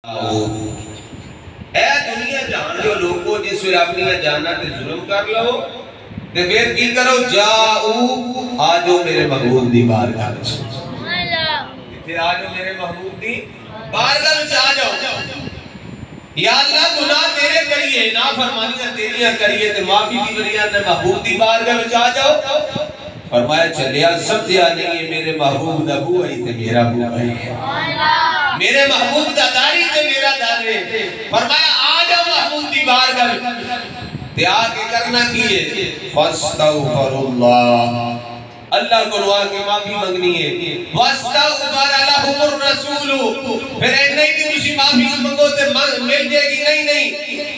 اے دنیا جہان جو لوگوں جس ویلے اپنی جانا تے ظلم کر لو تے پھر کی کرو جاؤ آجو میرے محبوب دی بارگاہ وچ تے آجو میرے محبوب دی بارگاہ وچ آ جاؤ یا اللہ گناہ تیرے کریے نافرمانیاں تیریاں کریے تے معافی دی وجہ تے محبوب دی بارگاہ وچ آ جاؤ فرمایا چلیا سمجھیا نہیں ہے میرے محبوب دا بو ہے تے میرا بو ہے میرے محبوب دا داری تے میرا دارے فرمایا آ جاؤ محبوب دی بارگاہ تے آگے کرنا کیے فاستغفر اللہ اللہ کو دعا کے معافی منگنی ہے واستغفر لهم الرسول پھر نہیں کہ مجھے معافی منگو تے مل جائے گی نہیں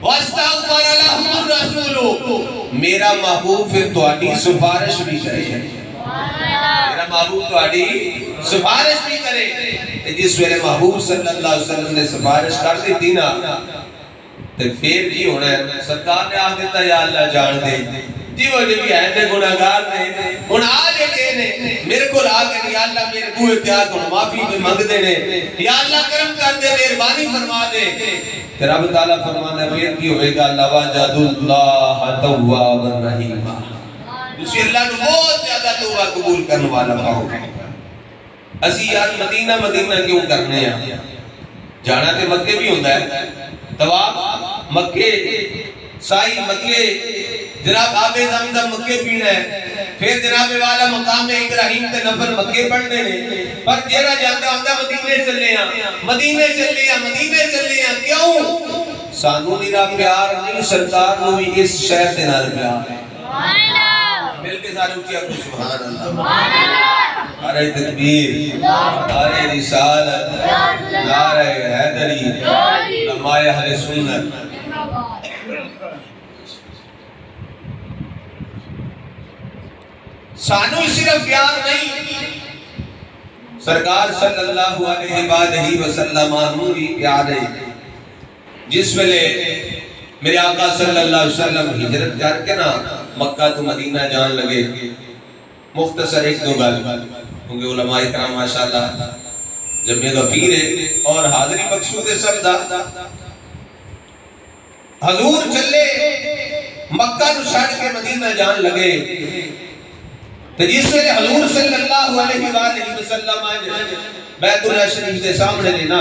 واستغفر لهم الرسول میرا محبوب پھر تہاڈی سفارش بھی کرے میرا محبوب تہاڈی سفارش بھی کرے جس ویلے محبوب صلی اللہ علیہ وسلم نے سفارش کر دی تھی نا تو پھر جی ہونا ہے سرکار نے آگ دیتا یا اللہ جان دے جی وہ جو بھی ہے گناہگار نے ان آگے کہنے میرے کو آگے یا اللہ میرے بوئے تیار کو معافی میں مانگ دینے یا اللہ کرم کر دے مہربانی فرما دے پھر رب تعالیٰ فرمانا پھر کی ہوئے گا لَوَجَدُ اللَّهَ تَوَّابًا رَحِيمًا دوسری اللہ کو بہت زیادہ توبہ قبول کرنے والا پاؤ گے اسی یار مدینہ مدینہ کیوں کرنے ہیں جانا تے مکے بھی ہوندہ ہے طواف مکے سائی مکے جناب آب زمزم مکے پینا ہے پھر جناب والا مقام ابراہیم تے نفل مکے پڑھنے نے پر جیرا جاتا ہوندہ مدینے چلے ہیں مدینے چلے ہیں مدینے چلے ہیں کیوں سانو نیرا پیار نہیں سرکار نو بھی اس شہر دے نال پیار ہے مل کے سارے اچھے اپنے سبحان اللہ نعرہ تکبیر نعرہ رسالت نعرہ حیدری علماء اہل سنت سانو صرف پیار نہیں سرکار صلی اللہ علیہ وسلم بھی پیار ہے جس ویلے میرے آقا صلی اللہ علیہ وسلم ہجرت کر کے نا مکہ تو مدینہ جان لگے مختصر ایک دو گل کیونکہ علماء کرام ماشاءاللہ جب غفیر ہے اور حاضری مقصود سب دا حضور چلے مکہ تو چھڑ کے مدینہ جان لگے تو جس سے حضور صلی اللہ علیہ وسلم بیت اللہ شریف کے سامنے دینا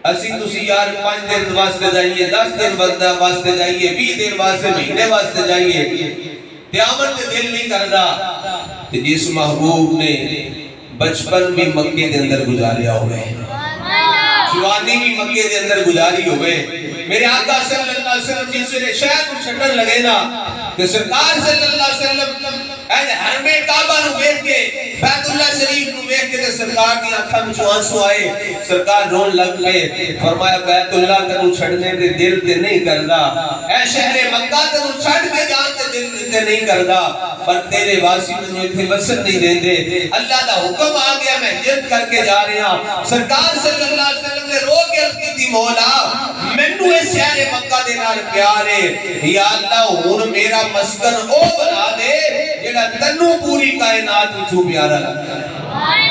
اسی تسی یار 5 دن واسطے جائیے 10 دن واسطے جائیے 20 دن واسطے مہینے واسطے جائیے قیامت کے دل نہیں کردا کہ جس محبوب نے بچپن بھی مکے دے اندر گزاریا ہوئے جوانی بھی مکے دے اندر گزاری ہوئے میرے آقا صلی اللہ علیہ وسلم جس سے شہر کو چھٹن لگے نا کہ سرکار صلی اللہ علیہ وسلم حرم کعبہ نو بیٹھ کے بیت اللہ شریف نو بیٹھ کے سرکار دی آنکھاں وچ آنسو آئے سرکار رون لگ گئے فرمایا بیت اللہ تینوں چھڑنے دے دل تے نہیں کردا اے شہر مکہ تینوں چھڑ کے جان تے دل تے نہیں کردا پر تیرے واسی مینوں ایتھے وسن نہیں دیندے اللہ دا حکم آ گیا میں ہجرت کر کے جا رہا ہوں سرکار صلی اللہ علیہ وسلم نے رو کے عرض کی مولا مینوں اس شہر مکہ دے نال پیار ہے یا اللہ ہن میرا مسکن او بنا دے جیڑا تنو پوری کائنات وچوں پیارا لگدا ہے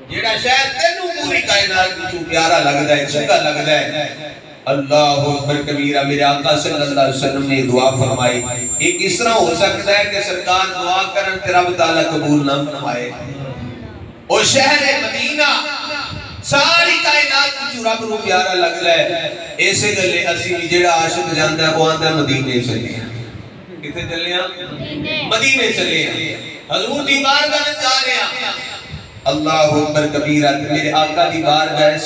جیڑا شاید تنو پوری کائنات وچوں پیارا لگدا ہے چنگا لگدا ہے اللہ اکبر کبیرہ میرے آقا صلی اللہ علیہ وسلم نے دعا فرمائی ایک اس طرح ہو سکتا ہے کہ سرکار دعا کرن تے رب تعالی قبول نہ فرمائے او شہر مدینہ ساری کائنات وچوں رب نو پیارا لگدا ہے ایسے گلے اسی جیڑا عاشق جاندا ہے وہ آندا مدینے چلے ہیں کتے چلے ہیں مدینے چلے ہیں حضور دی بارگاہ میں جا رہے ہیں اللہ اکبر کبیرہ میرے آقا دی بارگاہ